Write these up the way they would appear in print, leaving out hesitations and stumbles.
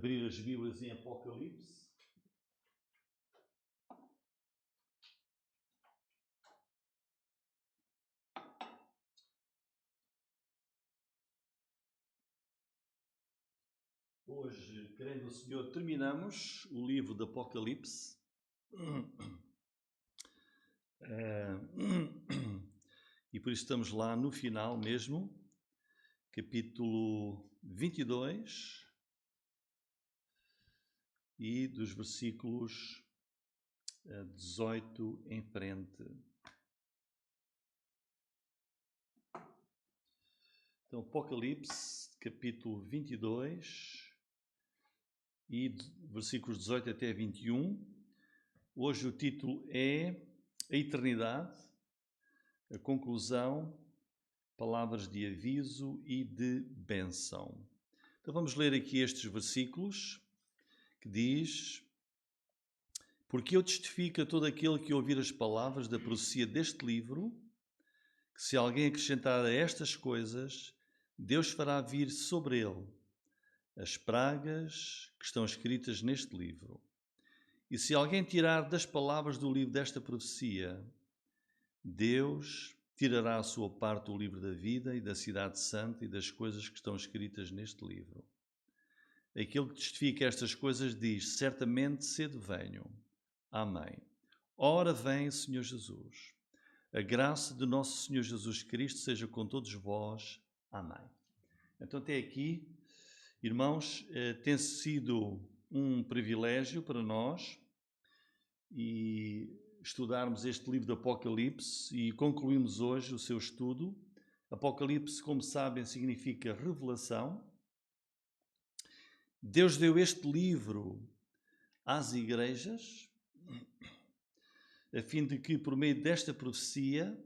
Abrir as Bíblias em Apocalipse. Hoje, querendo o Senhor, terminamos o livro do Apocalipse. E por isso estamos lá no final mesmo, capítulo 22 e dos versículos 18 em frente. Então, Apocalipse, capítulo 22 e versículos 18 até 21. Hoje o título é A Eternidade, a conclusão, palavras de aviso e de bênção. Então vamos ler aqui estes versículos que diz: Porque eu testifico a todo aquele que ouvir as palavras da profecia deste livro, que se alguém acrescentar a estas coisas, Deus fará vir sobre ele as pragas que estão escritas neste livro. E se alguém tirar das palavras do livro desta profecia, Deus tirará a sua parte do livro da vida e da cidade santa e das coisas que estão escritas neste livro. Aquele que testifica estas coisas diz: certamente cedo venho. Amém. Ora vem, Senhor Jesus. A graça de nosso Senhor Jesus Cristo seja com todos vós. Amém. Então até aqui, irmãos, tem sido um privilégio para nós e estudarmos este livro do Apocalipse e concluímos hoje o seu estudo. Apocalipse, como sabem, significa revelação. Deus deu este livro às igrejas, a fim de que, por meio desta profecia,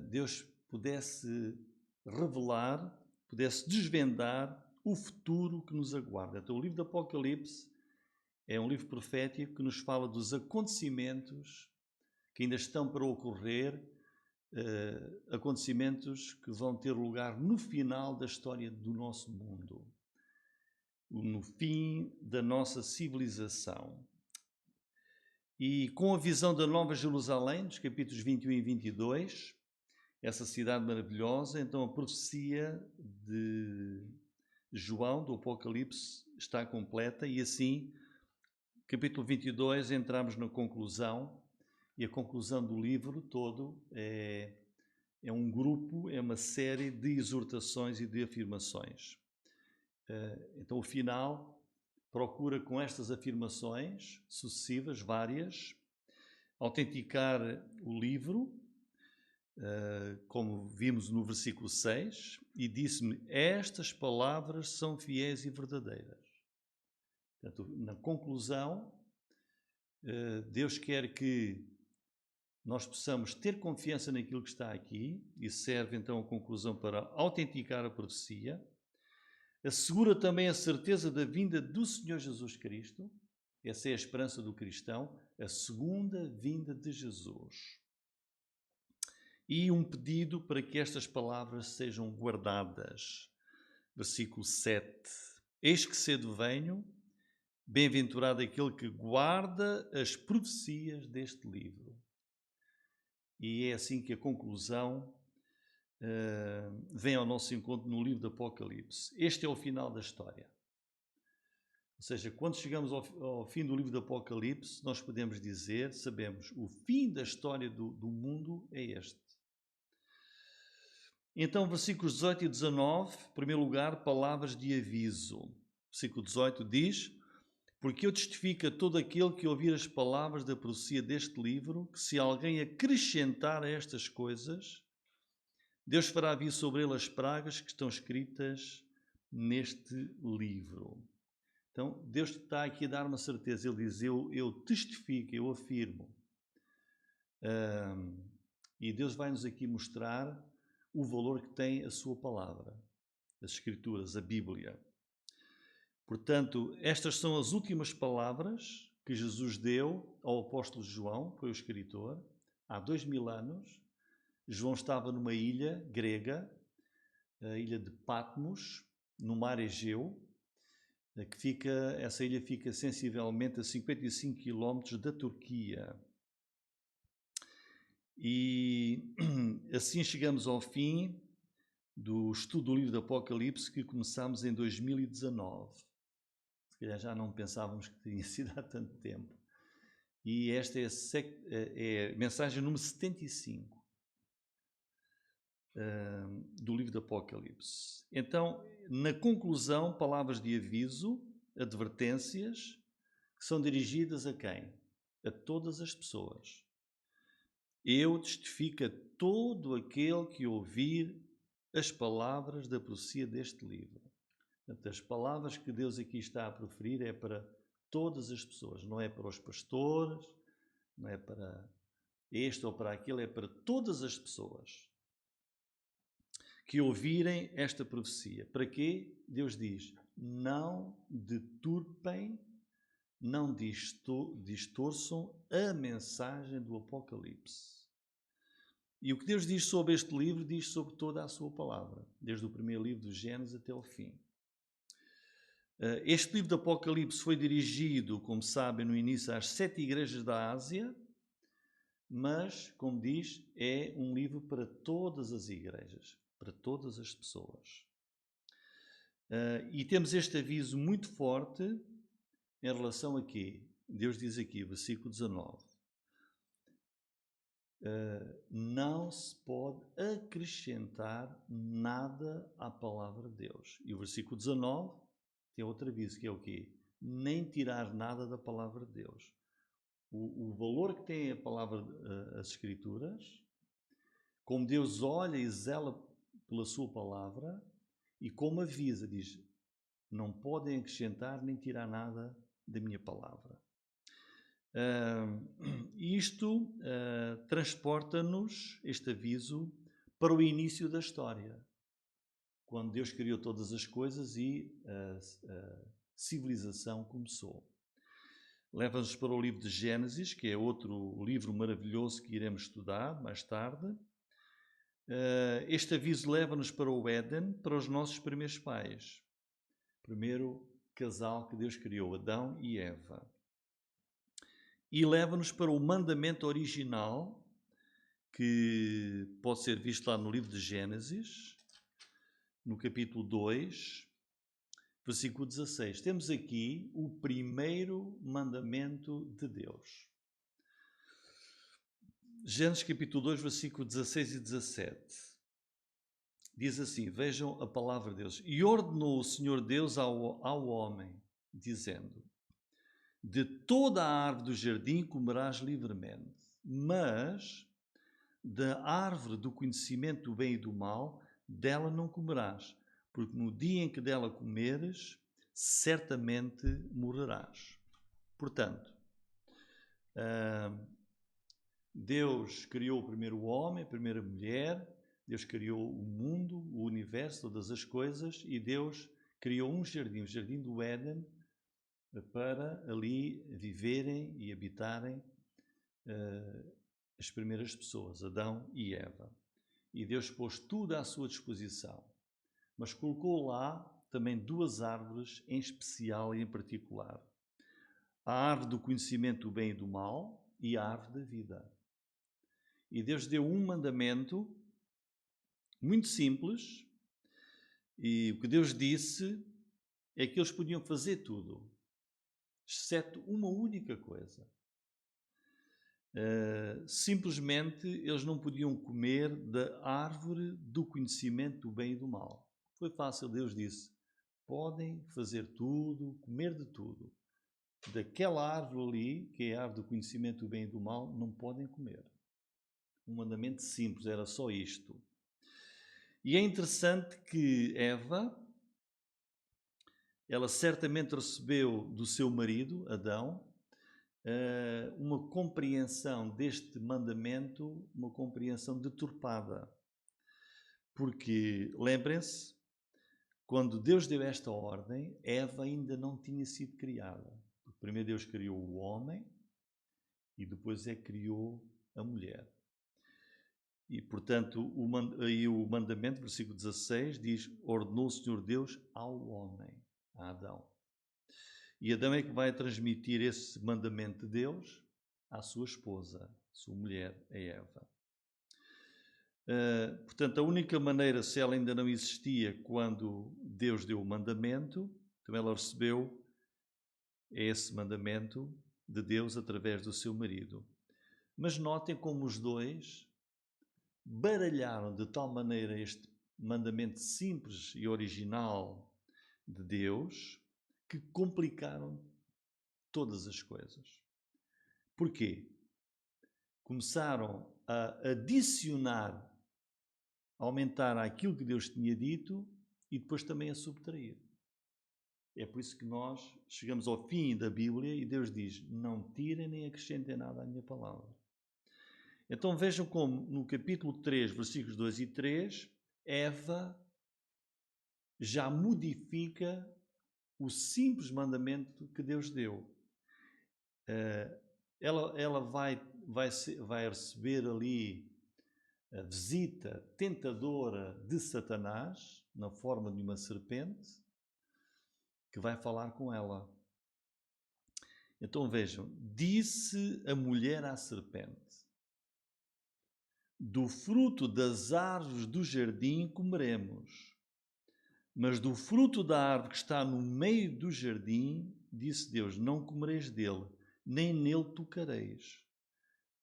Deus pudesse revelar, pudesse desvendar o futuro que nos aguarda. Então, o livro do Apocalipse é um livro profético que nos fala dos acontecimentos que ainda estão para ocorrer, acontecimentos que vão ter lugar no final da história do nosso mundo, no fim da nossa civilização. E com a visão da Nova Jerusalém, dos capítulos 21 e 22, essa cidade maravilhosa, então a profecia de João, do Apocalipse, está completa e assim, capítulo 22, entramos na conclusão. E a conclusão do livro todo é um grupo, é uma série de exortações e de afirmações. Então o final procura com estas afirmações sucessivas, várias, autenticar o livro, como vimos no versículo 6, e disse-me: estas palavras são fiéis e verdadeiras. Portanto, na conclusão, Deus quer que nós possamos ter confiança naquilo que está aqui, e serve então a conclusão para autenticar a profecia. Assegura também a certeza da vinda do Senhor Jesus Cristo. Essa é a esperança do cristão, a segunda vinda de Jesus. E um pedido para que estas palavras sejam guardadas. Versículo 7. Eis que cedo venho, bem-aventurado aquele que guarda as profecias deste livro. E é assim que a conclusão vem ao nosso encontro no livro do Apocalipse. Este é o final da história. Ou seja, quando chegamos ao fim do livro do Apocalipse, nós podemos dizer, sabemos, o fim da história do mundo é este. Então, versículos 18 e 19, em primeiro lugar, palavras de aviso. Versículo 18 diz: porque eu testifico a todo aquele que ouvir as palavras da profecia deste livro, que se alguém acrescentar a estas coisas, Deus fará vir sobre ele as pragas que estão escritas neste livro. Então, Deus está aqui a dar uma certeza. Ele diz: eu testifico, eu afirmo. E Deus vai-nos aqui mostrar o valor que tem a sua palavra, as Escrituras, a Bíblia. Portanto, estas são as últimas palavras que Jesus deu ao apóstolo João, foi o escritor, há 2000 anos. João estava numa ilha grega, a ilha de Patmos, no mar Egeu, essa ilha fica sensivelmente a 55 quilómetros da Turquia. E assim chegamos ao fim do estudo do livro do Apocalipse que começámos em 2019. Se calhar já não pensávamos que tinha sido há tanto tempo. E esta é a mensagem número 75 do livro do Apocalipse. Então, na conclusão, palavras de aviso, advertências, que são dirigidas a quem? A todas as pessoas. Eu testifico a todo aquele que ouvir as palavras da profecia deste livro. Portanto, as palavras que Deus aqui está a proferir é para todas as pessoas, não é para os pastores, não é para este ou para aquele, é para todas as pessoas que ouvirem esta profecia. Para quê? Deus diz, não deturpem, não distorçam a mensagem do Apocalipse. E o que Deus diz sobre este livro, diz sobre toda a sua palavra, desde o primeiro livro do Gênesis até o fim. Este livro do Apocalipse foi dirigido, como sabem, no início às 7 igrejas da Ásia, mas, como diz, é um livro para todas as igrejas, para todas as pessoas. E temos este aviso muito forte em relação a quê? Deus diz aqui, versículo 19, não se pode acrescentar nada à palavra de Deus. E o versículo 19 tem outro aviso, que é o quê? Nem tirar nada da palavra de Deus. O valor que tem a palavra, as Escrituras, como Deus olha e zela pela sua palavra, e como avisa, diz, não podem acrescentar nem tirar nada da minha palavra. Isto transporta-nos, este aviso, para o início da história, quando Deus criou todas as coisas e a civilização começou. Leva-nos para o livro de Gênesis, que é outro livro maravilhoso que iremos estudar mais tarde. Este aviso leva-nos para o Éden, para os nossos primeiros pais. Primeiro casal que Deus criou, Adão e Eva. E leva-nos para o mandamento original, que pode ser visto lá no livro de Gênesis, no capítulo 2, versículo 16. Temos aqui o primeiro mandamento de Deus. Gênesis capítulo 2, versículo 16 e 17. Diz assim, vejam a palavra de Deus. E ordenou o Senhor Deus ao homem, dizendo, de toda a árvore do jardim comerás livremente, mas da árvore do conhecimento do bem e do mal, dela não comerás, porque no dia em que dela comeres, certamente morrerás. Portanto, Deus criou primeiro o homem, a primeira mulher, Deus criou o mundo, o universo, todas as coisas, e Deus criou um jardim, o jardim do Éden, para ali viverem e habitarem as primeiras pessoas, Adão e Eva. E Deus pôs tudo à sua disposição, mas colocou lá também duas árvores em especial e em particular. A árvore do conhecimento do bem e do mal e a árvore da vida. E Deus deu um mandamento muito simples, e o que Deus disse é que eles podiam fazer tudo, exceto uma única coisa. Simplesmente eles não podiam comer da árvore do conhecimento do bem e do mal. Foi fácil, Deus disse, podem fazer tudo, comer de tudo. Daquela árvore ali, que é a árvore do conhecimento do bem e do mal, não podem comer. Um mandamento simples, era só isto. E é interessante que Eva, ela certamente recebeu do seu marido, Adão, uma compreensão deste mandamento, uma compreensão deturpada. Porque, lembrem-se, quando Deus deu esta ordem, Eva ainda não tinha sido criada. Primeiro Deus criou o homem e depois criou a mulher. E, portanto, aí o mandamento, versículo 16, diz, ordenou o Senhor Deus ao homem, a Adão. E Adão é que vai transmitir esse mandamento de Deus à sua esposa, sua mulher, a Eva. Portanto, a única maneira, se ela ainda não existia quando Deus deu o mandamento, então ela recebeu esse mandamento de Deus através do seu marido. Mas notem como os dois baralharam de tal maneira este mandamento simples e original de Deus que complicaram todas as coisas. Porquê? Começaram a adicionar, a aumentar aquilo que Deus tinha dito e depois também a subtrair. É por isso que nós chegamos ao fim da Bíblia e Deus diz: não tirem nem acrescentem nada à minha palavra. Então vejam como no capítulo 3, versículos 2 e 3, Eva já modifica o simples mandamento que Deus deu. Ela vai receber ali a visita tentadora de Satanás, na forma de uma serpente, que vai falar com ela. Então vejam, disse a mulher à serpente: do fruto das árvores do jardim comeremos, mas do fruto da árvore que está no meio do jardim, disse Deus, não comereis dele, nem nele tocareis,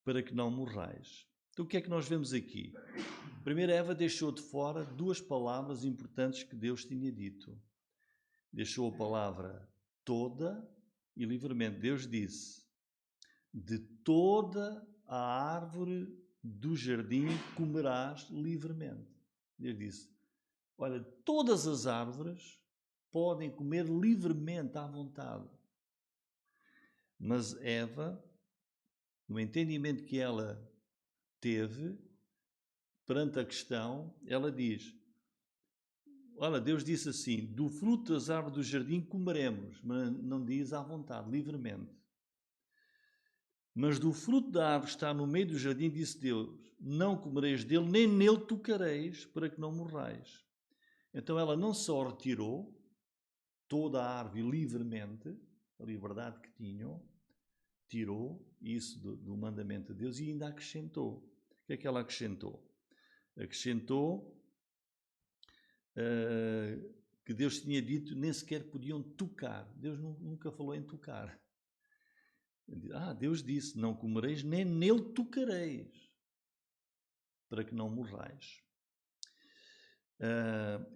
para que não morrais. Então o que é que nós vemos aqui? Primeiro, Eva deixou de fora duas palavras importantes que Deus tinha dito. Deixou a palavra toda e livremente. Deus disse: de toda a árvore do jardim comerás livremente. Deus disse: olha, todas as árvores podem comer livremente, à vontade. Mas Eva, no entendimento que ela teve perante a questão, ela diz: olha, Deus disse assim, do fruto das árvores do jardim comeremos, mas não diz à vontade, livremente. Mas do fruto da árvore que está no meio do jardim, disse Deus, não comereis dele, nem nele tocareis, para que não morrais. Então ela não só retirou toda a árvore livremente, a liberdade que tinham, tirou isso do mandamento de Deus e ainda acrescentou. O que é que ela acrescentou? Acrescentou que Deus tinha dito nem sequer podiam tocar. Deus nunca falou em tocar. Deus disse, não comereis, nem nele tocareis, para que não morrais.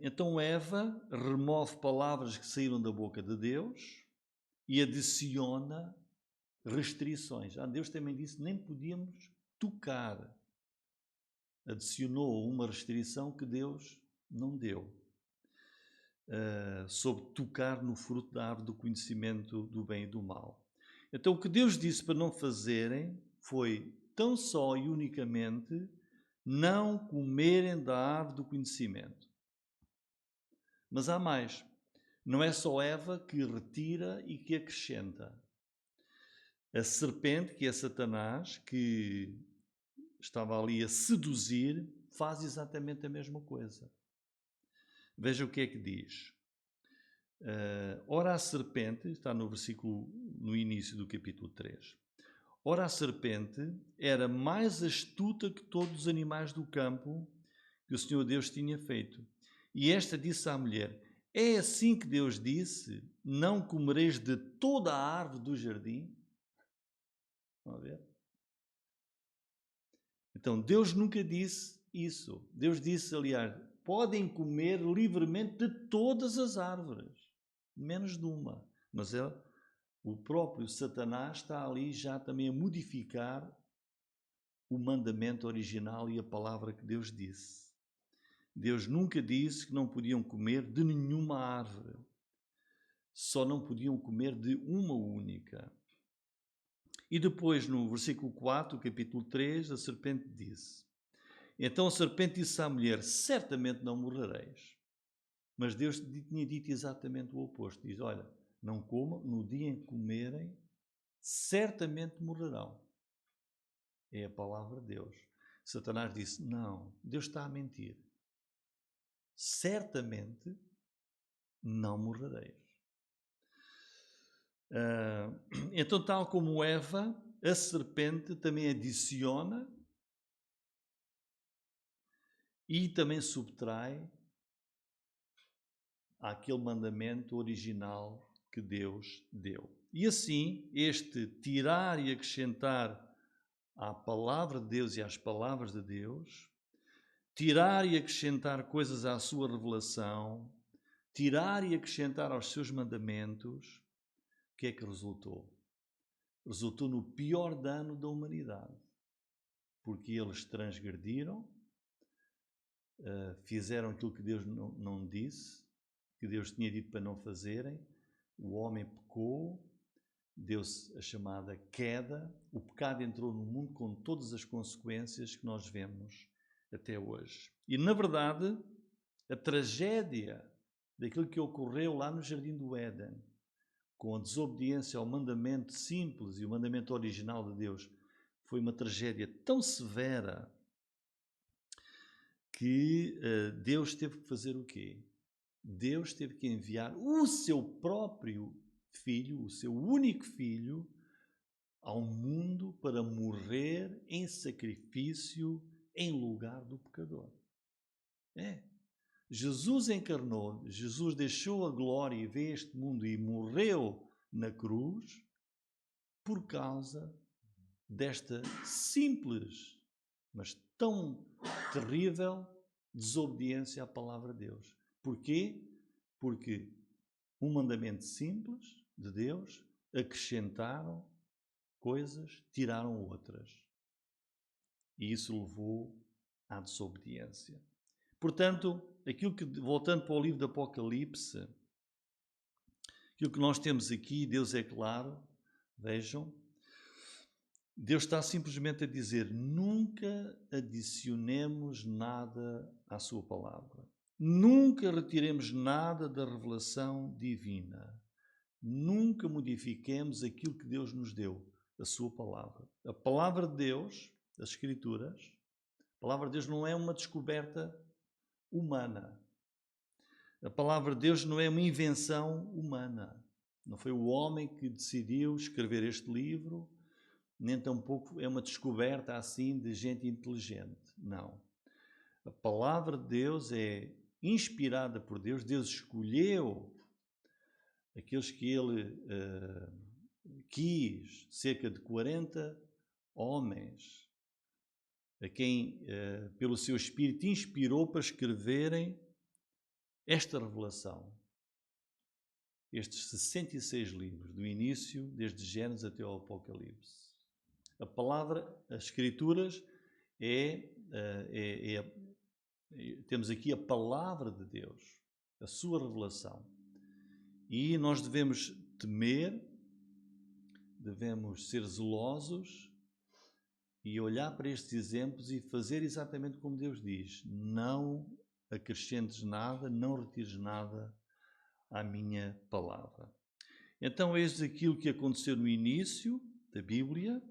Então Eva remove palavras que saíram da boca de Deus e adiciona restrições. Deus também disse, nem podíamos tocar. Adicionou uma restrição que Deus não deu. Sobre tocar no fruto da árvore do conhecimento do bem e do mal. Então o que Deus disse para não fazerem foi tão só e unicamente não comerem da árvore do conhecimento. Mas há mais. Não é só Eva que retira e que acrescenta. A serpente, que é Satanás, que estava ali a seduzir, faz exatamente a mesma coisa. Veja o que é que diz. Ora a serpente, está no versículo, no início do capítulo 3. Ora a serpente era mais astuta que todos os animais do campo que o Senhor Deus tinha feito. E esta disse à mulher, é assim que Deus disse, não comereis de toda a árvore do jardim? Vamos ver? Então, Deus nunca disse isso. Deus disse, aliás, podem comer livremente de todas as árvores, menos de uma. Mas o próprio Satanás está ali já também a modificar o mandamento original e a palavra que Deus disse. Deus nunca disse que não podiam comer de nenhuma árvore. Só não podiam comer de uma única. E depois, no versículo 4, capítulo 3, a serpente disse. Então a serpente disse à mulher, certamente não morrereis. Mas Deus tinha dito exatamente o oposto. Diz, olha, não comam, no dia em que comerem, certamente morrerão. É a palavra de Deus. Satanás disse, não, Deus está a mentir. Certamente não morrereis. Então, tal como Eva, a serpente também adiciona e também subtrai àquele mandamento original que Deus deu. E assim, este tirar e acrescentar à palavra de Deus e às palavras de Deus, tirar e acrescentar coisas à sua revelação, tirar e acrescentar aos seus mandamentos, o que é que resultou? Resultou no pior dano da humanidade, porque eles transgrediram, fizeram aquilo que Deus não disse, que Deus tinha dito para não fazerem, o homem pecou, deu-se a chamada queda, o pecado entrou no mundo com todas as consequências que nós vemos até hoje. E, na verdade, a tragédia daquilo que ocorreu lá no Jardim do Éden, com a desobediência ao mandamento simples e o mandamento original de Deus, foi uma tragédia tão severa que Deus teve que fazer o quê? Deus teve que enviar o seu próprio filho, o seu único filho, ao mundo para morrer em sacrifício em lugar do pecador. Jesus encarnou, Jesus deixou a glória e veio a este mundo e morreu na cruz por causa desta simples, mas tão terrível desobediência à palavra de Deus. Porquê? Porque um mandamento simples de Deus acrescentaram coisas, tiraram outras. E isso levou à desobediência. Portanto, voltando para o livro do Apocalipse, aquilo que nós temos aqui, Deus é claro, vejam, Deus está simplesmente a dizer: nunca adicionemos nada à sua palavra. Nunca retiremos nada da revelação divina. Nunca modifiquemos aquilo que Deus nos deu, a sua palavra. A palavra de Deus, as Escrituras, a palavra de Deus não é uma descoberta humana. A palavra de Deus não é uma invenção humana. Não foi o homem que decidiu escrever este livro, nem tampouco é uma descoberta assim de gente inteligente. Não. A palavra de Deus é inspirada por Deus. Deus escolheu aqueles que ele quis, cerca de 40 homens, a quem, pelo seu Espírito, inspirou para escreverem esta revelação. Estes 66 livros, do início, desde Gênesis até ao Apocalipse. A palavra, as Escrituras, temos aqui a palavra de Deus, a sua revelação. E nós devemos temer, devemos ser zelosos e olhar para estes exemplos e fazer exatamente como Deus diz. Não acrescentes nada, não retires nada à minha palavra. Então, eis aquilo que aconteceu no início da Bíblia.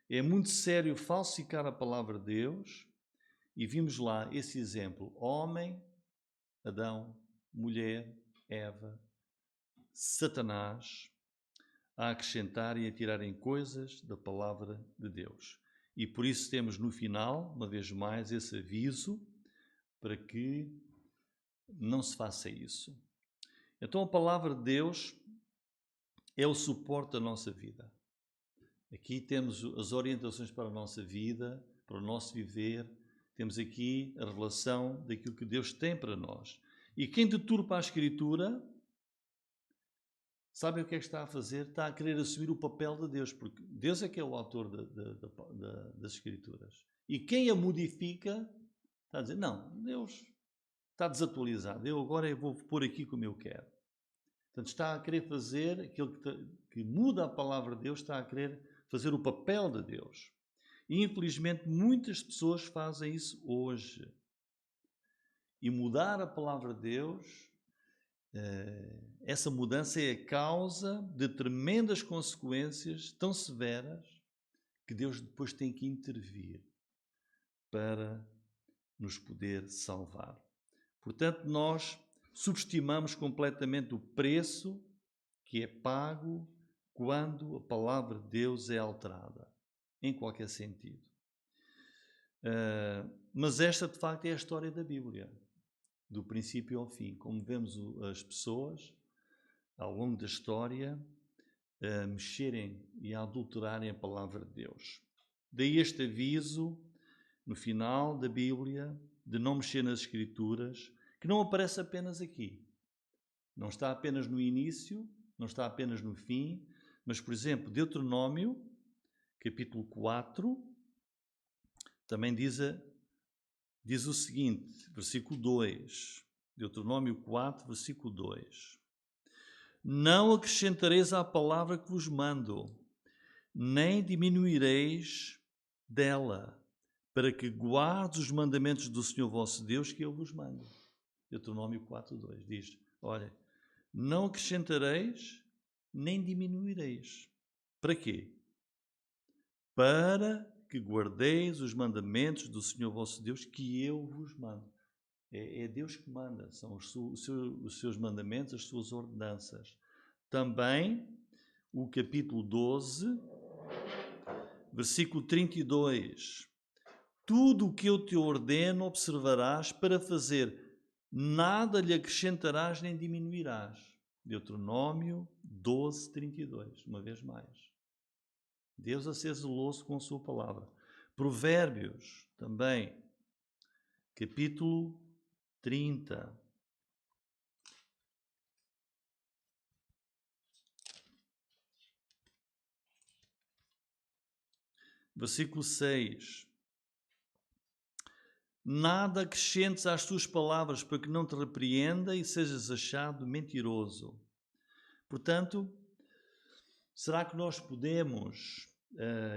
É muito sério falsificar a palavra de Deus. E vimos lá esse exemplo. Homem, Adão, mulher, Eva, Satanás, a acrescentarem e a tirarem coisas da palavra de Deus. E por isso temos no final, uma vez mais, esse aviso para que não se faça isso. Então a palavra de Deus é o suporte da nossa vida. Aqui temos as orientações para a nossa vida, para o nosso viver. Temos aqui a revelação daquilo que Deus tem para nós. E quem deturpa a Escritura, sabe o que é que está a fazer? Está a querer assumir o papel de Deus, porque Deus é que é o autor das Escrituras. E quem a modifica, está a dizer, não, Deus está desatualizado, eu agora vou pôr aqui como eu quero. Portanto, está a querer fazer aquilo que muda a palavra de Deus, está a querer fazer o papel de Deus. E, infelizmente, muitas pessoas fazem isso hoje. E mudar a palavra de Deus, essa mudança é a causa de tremendas consequências tão severas que Deus depois tem que intervir para nos poder salvar. Portanto, nós subestimamos completamente o preço que é pago quando a palavra de Deus é alterada, em qualquer sentido. Mas esta, de facto, é a história da Bíblia, do princípio ao fim. Como vemos as pessoas, ao longo da história, a mexerem e a adulterarem a palavra de Deus. Daí este aviso, no final da Bíblia, de não mexer nas Escrituras, que não aparece apenas aqui. Não está apenas no início, não está apenas no fim, mas, por exemplo, Deuteronômio, capítulo 4, também diz o seguinte, versículo 2. Deuteronômio 4, versículo 2. Não acrescentareis à palavra que vos mando, nem diminuireis dela, para que guardes os mandamentos do Senhor vosso Deus que eu vos mando. Deuteronômio 4, 2 diz, olha, não acrescentareis, nem diminuireis. Para quê? Para que guardeis os mandamentos do Senhor vosso Deus que eu vos mando. É Deus que manda, são os seus mandamentos, as suas ordenanças. Também o capítulo 12, versículo 32. Tudo o que eu te ordeno observarás para fazer, nada lhe acrescentarás nem diminuirás. Deuteronômio 12, 32, uma vez mais. Deus a ser zeloso com a sua palavra. Provérbios, também, capítulo 30. Versículo 6. Nada acrescentes às tuas palavras para que não te repreenda e sejas achado mentiroso. Portanto, será que nós podemos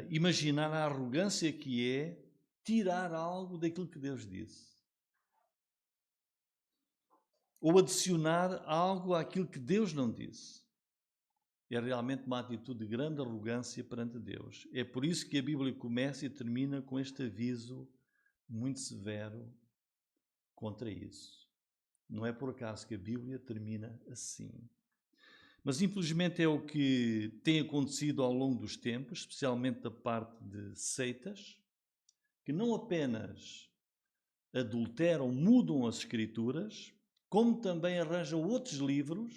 imaginar a arrogância que é tirar algo daquilo que Deus disse? Ou adicionar algo àquilo que Deus não disse? É realmente uma atitude de grande arrogância perante Deus. É por isso que a Bíblia começa e termina com este aviso muito severo contra isso. Não é por acaso que a Bíblia termina assim. Mas infelizmente é o que tem acontecido ao longo dos tempos, especialmente da parte de seitas, que não apenas adulteram, mudam as Escrituras, como também arranjam outros livros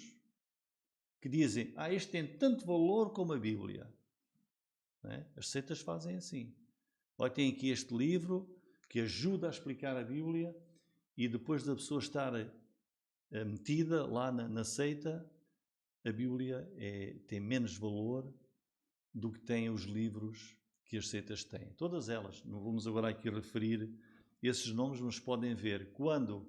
que dizem, este tem tanto valor como a Bíblia. Não é? As seitas fazem assim. Olha, tem aqui este livro que ajuda a explicar a Bíblia e depois da pessoa estar metida lá na seita, a Bíblia tem menos valor do que têm os livros que as seitas têm. Todas elas. Não vamos agora aqui referir esses nomes, mas podem ver quando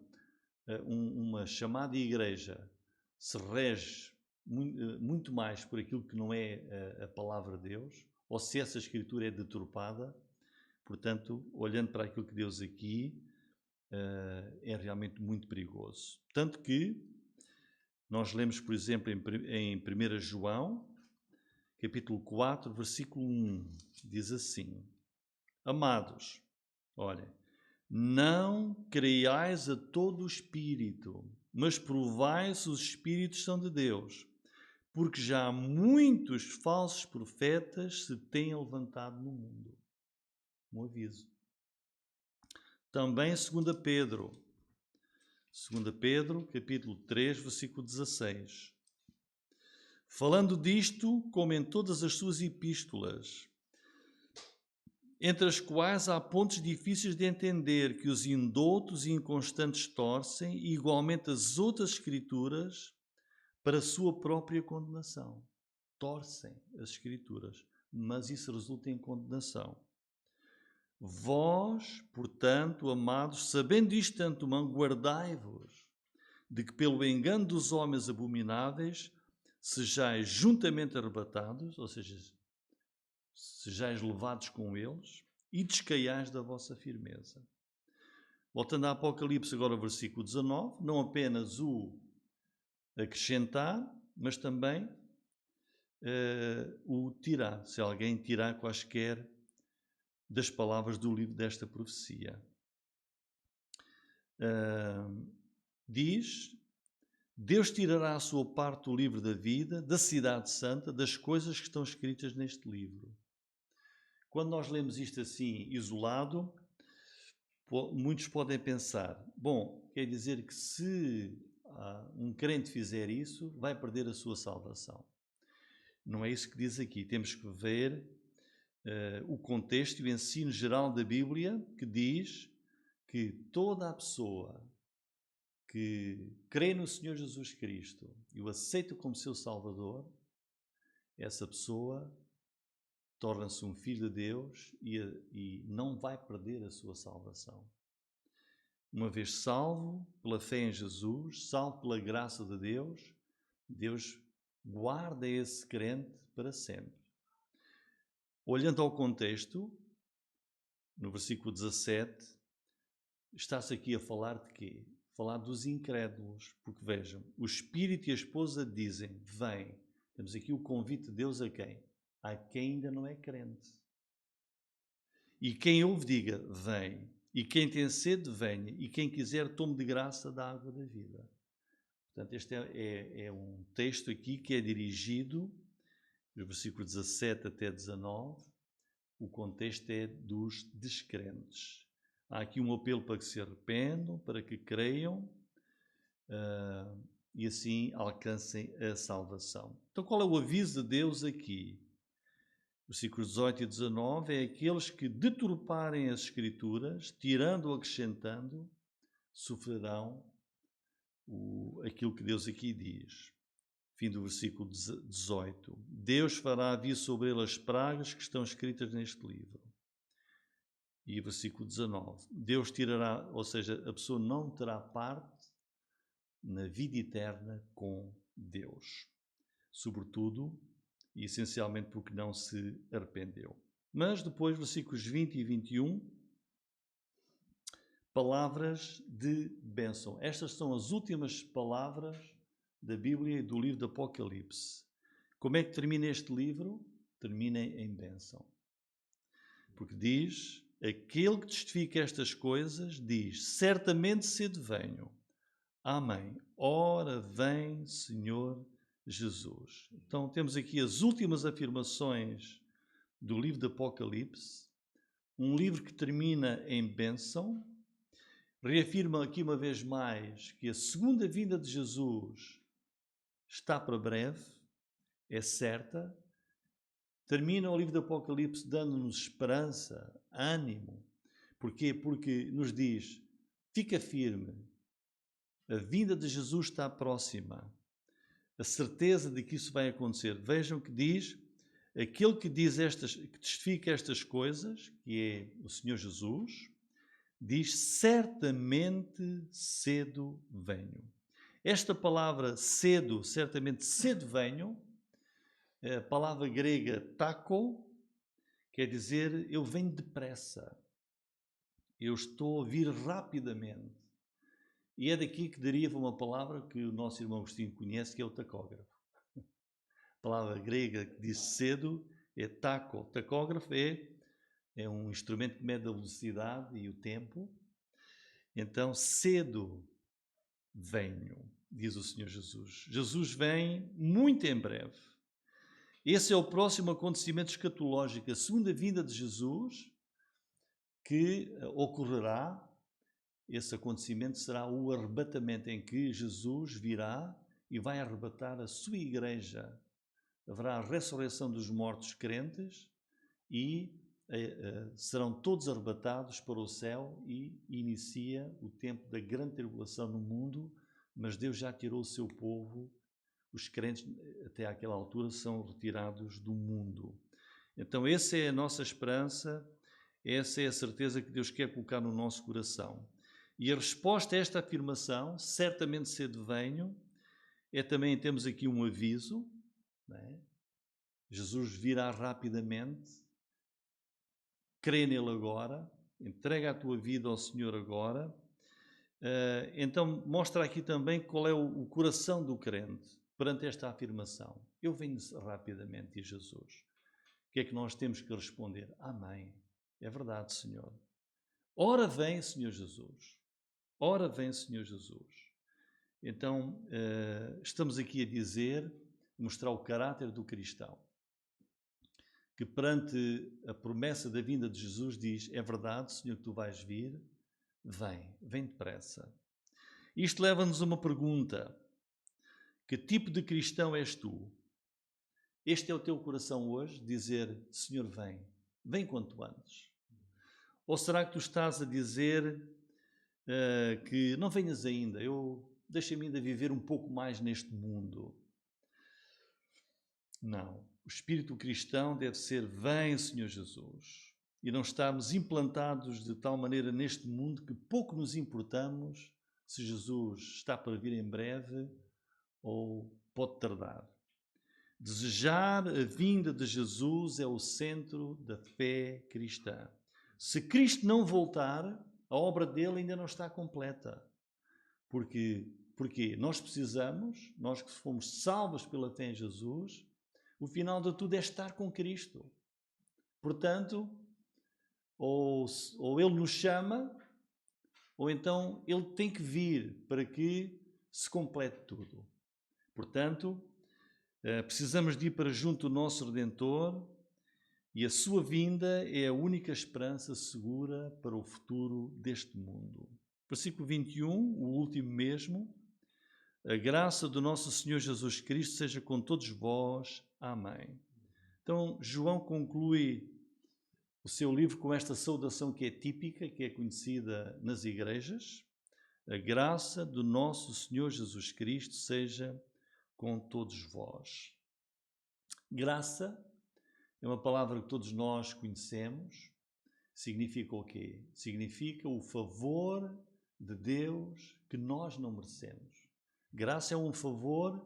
uma chamada igreja se rege muito mais por aquilo que não é a palavra de Deus, ou se essa escritura é deturpada. Portanto, olhando para aquilo que Deus aqui, é realmente muito perigoso. Tanto que nós lemos, por exemplo, em 1 João, capítulo 4, versículo 1, diz assim, amados, olhem, não creiais a todo o espírito, mas provai se os espíritos são de Deus, porque já muitos falsos profetas se têm levantado no mundo. Um aviso. Também 2 Pedro, capítulo 3, versículo 16. Falando disto, como em todas as suas epístolas, entre as quais há pontos difíceis de entender que os indoutos e inconstantes torcem, e igualmente as outras escrituras, para a sua própria condenação. Torcem as escrituras, mas isso resulta em condenação. Vós, portanto, amados, sabendo isto de antemão, guardai-vos de que pelo engano dos homens abomináveis sejais juntamente arrebatados, ou seja, sejais levados com eles e descaiais da vossa firmeza. Voltando a Apocalipse, agora ao versículo 19, não apenas o acrescentar, mas também o tirar, se alguém tirar quaisquer das palavras do livro desta profecia. Diz, Deus tirará a sua parte do livro da vida, da cidade santa, das coisas que estão escritas neste livro. Quando nós lemos isto assim, isolado, muitos podem pensar, bom, quer dizer que se um crente fizer isso, vai perder a sua salvação. Não é isso que diz aqui. Temos que ver o contexto e o ensino geral da Bíblia, que diz que toda a pessoa que crê no Senhor Jesus Cristo e o aceita como seu Salvador, essa pessoa torna-se um filho de Deus e não vai perder a sua salvação. Uma vez salvo pela fé em Jesus, salvo pela graça de Deus, Deus guarda esse crente para sempre. Olhando ao contexto, no versículo 17, está-se aqui a falar de quê? Falar dos incrédulos, porque vejam, o Espírito e a esposa dizem, vem. Temos aqui o convite de Deus a quem? A quem ainda não é crente. E quem ouve diga, vem. E quem tem sede, venha. E quem quiser, tome de graça da água da vida. Portanto, este é um texto aqui que é dirigido, dos versículos 17 até 19, o contexto é dos descrentes. Há aqui um apelo para que se arrependam, para que creiam e assim alcancem a salvação. Então, qual é o aviso de Deus aqui? Versículos 18 e 19 é aqueles que deturparem as Escrituras, tirando ou acrescentando, sofrerão aquilo que Deus aqui diz. Fim do versículo 18. Deus fará vir sobre ele as pragas que estão escritas neste livro. E versículo 19. Deus tirará, ou seja, a pessoa não terá parte na vida eterna com Deus. Sobretudo e essencialmente porque não se arrependeu. Mas depois, versículos 20 e 21, palavras de bênção. Estas são as últimas palavras da Bíblia e do livro do Apocalipse. Como é que termina este livro? Termina em bênção. Porque diz, aquele que testifica estas coisas diz, certamente cedo venho. Amém. Ora vem, Senhor Jesus. Então temos aqui as últimas afirmações do livro do Apocalipse, um livro que termina em bênção, reafirma aqui uma vez mais que a segunda vinda de Jesus está para breve, é certa. Termina o livro do Apocalipse dando-nos esperança, ânimo. Porquê? Porque nos diz, fica firme, a vinda de Jesus está próxima. A certeza de que isso vai acontecer. Vejam que diz, aquele que diz que testifica estas coisas, que é o Senhor Jesus, diz, certamente cedo venho. Esta palavra cedo, certamente cedo venho, a palavra grega tako, quer dizer, eu venho depressa. Eu estou a vir rapidamente. E é daqui que deriva uma palavra que o nosso irmão Agostinho conhece, que é o tacógrafo. A palavra grega que diz cedo é taco. Tacógrafo é um instrumento que mede a velocidade e o tempo. Então, cedo venho, diz o Senhor Jesus. Jesus vem muito em breve. Esse é o próximo acontecimento escatológico, a segunda vinda de Jesus, que ocorrerá. Esse acontecimento será o arrebatamento em que Jesus virá e vai arrebatar a sua igreja. Haverá a ressurreição dos mortos crentes e serão todos arrebatados para o céu e inicia o tempo da grande tribulação no mundo, mas Deus já tirou o seu povo, os crentes até àquela altura são retirados do mundo. Então essa é a nossa esperança, essa é a certeza que Deus quer colocar no nosso coração. E a resposta a esta afirmação, certamente cedo venho, é também, temos aqui um aviso, não é? Jesus virá rapidamente, crê nele agora, entrega a tua vida ao Senhor agora. Então mostra aqui também qual é o coração do crente perante esta afirmação. Eu venho rapidamente, diz Jesus. O que é que nós temos que responder? Amém. É verdade, Senhor. Ora vem, Senhor Jesus. Ora vem, Senhor Jesus. Então, estamos aqui a dizer, mostrar o caráter do cristão, que perante a promessa da vinda de Jesus diz, é verdade, Senhor, que tu vais vir, vem depressa. Isto leva-nos a uma pergunta: que tipo de cristão és tu? Este é o teu coração hoje, dizer, Senhor, vem quanto antes? Ou será que tu estás a dizer que não venhas ainda, deixa-me ainda viver um pouco mais neste mundo? Não. O espírito cristão deve ser, vem, Senhor Jesus. E não estarmos implantados de tal maneira neste mundo que pouco nos importamos se Jesus está para vir em breve ou pode tardar. Desejar a vinda de Jesus é o centro da fé cristã. Se Cristo não voltar, a obra dele ainda não está completa. Porque nós precisamos, nós que fomos salvos pela fé em Jesus, o final de tudo é estar com Cristo. Portanto, ou Ele nos chama, ou então Ele tem que vir para que se complete tudo. Portanto, precisamos de ir para junto do nosso Redentor e a sua vinda é a única esperança segura para o futuro deste mundo. Versículo 21, o último mesmo. A graça do nosso Senhor Jesus Cristo seja com todos vós. Amém. Então, João conclui o seu livro com esta saudação que é típica, que é conhecida nas igrejas. A graça do nosso Senhor Jesus Cristo seja com todos vós. Graça é uma palavra que todos nós conhecemos. Significa o quê? Significa o favor de Deus que nós não merecemos. Graça é um favor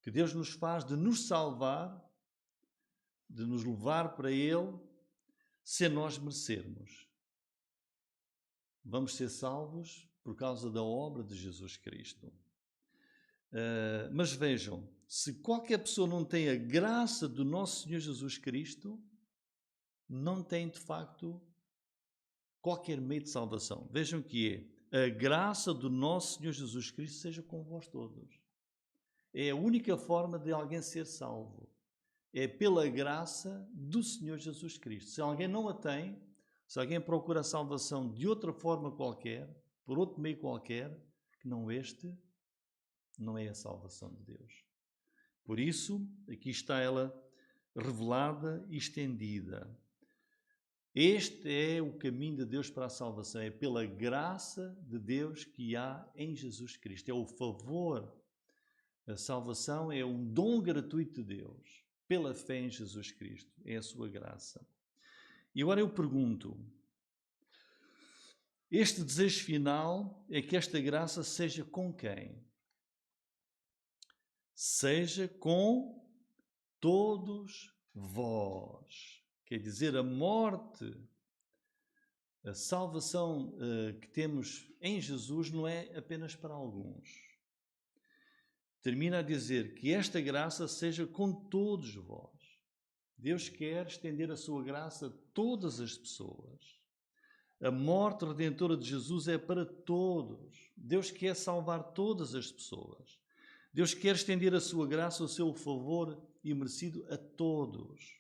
que Deus nos faz de nos salvar, de nos levar para Ele, sem nós merecermos. Vamos ser salvos por causa da obra de Jesus Cristo. Mas vejam, se qualquer pessoa não tem a graça do nosso Senhor Jesus Cristo, não tem de facto qualquer meio de salvação. Vejam que é: a graça do nosso Senhor Jesus Cristo seja com vós todos. É a única forma de alguém ser salvo. É pela graça do Senhor Jesus Cristo. Se alguém não a tem, se alguém procura a salvação de outra forma qualquer, por outro meio qualquer, que não este, não é a salvação de Deus. Por isso, aqui está ela revelada e estendida. Este é o caminho de Deus para a salvação. É pela graça de Deus que há em Jesus Cristo. É o favor. A salvação é um dom gratuito de Deus. Pela fé em Jesus Cristo. É a sua graça. E agora eu pergunto, este desejo final é que esta graça seja com quem? Seja com todos vós. Quer dizer, a morte, a salvação que temos em Jesus não é apenas para alguns. Termina a dizer que esta graça seja com todos vós. Deus quer estender a sua graça a todas as pessoas. A morte redentora de Jesus é para todos. Deus quer salvar todas as pessoas. Deus quer estender a sua graça, o seu favor imerecido a todos.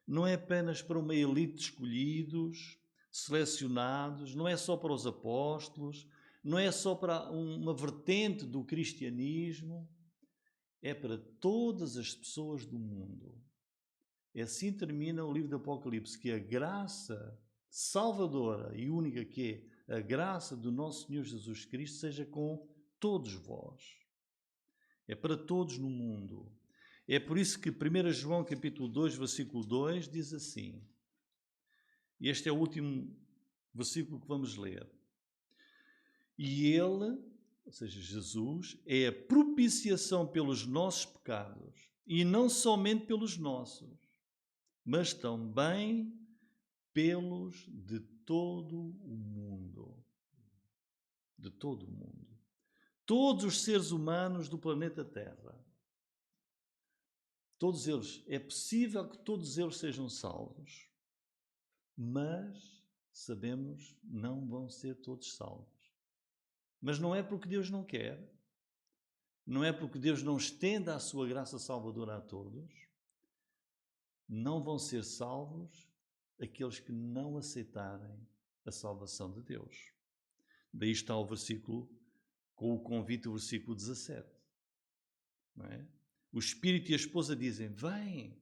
Não é apenas para uma elite de escolhidos, selecionados, não é só para os apóstolos, não é só para uma vertente do cristianismo, é para todas as pessoas do mundo. E assim termina o livro do Apocalipse, que a graça salvadora e única que é a graça do nosso Senhor Jesus Cristo seja com todos vós. É para todos no mundo. É por isso que 1 João capítulo 2, versículo 2 diz assim, e este é o último versículo que vamos ler. E Ele, ou seja, Jesus, é a propiciação pelos nossos pecados, e não somente pelos nossos, mas também pelos de todo o mundo. De todo o mundo. Todos os seres humanos do planeta Terra. Todos eles, é possível que todos eles sejam salvos, mas sabemos, não vão ser todos salvos. Mas não é porque Deus não quer, não é porque Deus não estenda a sua graça salvadora a todos. Não vão ser salvos aqueles que não aceitarem a salvação de Deus. Daí está o versículo, com o convite, o versículo 17. Não é? O Espírito e a esposa dizem, vem.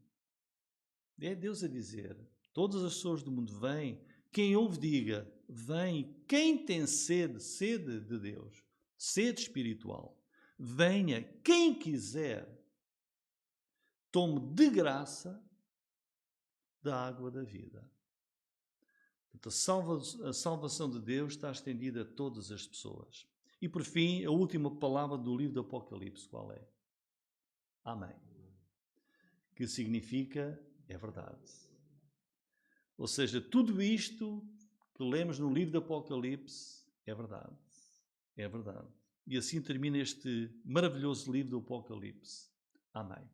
É Deus a dizer, todas as pessoas do mundo, vêm. Quem ouve, diga, vem. Quem tem sede, sede de Deus, sede espiritual, venha. Quem quiser, tome de graça da água da vida. A salvação de Deus está estendida a todas as pessoas. E por fim, a última palavra do livro do Apocalipse, qual é? Amém. Que significa, é verdade. Ou seja, tudo isto que lemos no livro do Apocalipse é verdade. É verdade. E assim termina este maravilhoso livro do Apocalipse. Amém.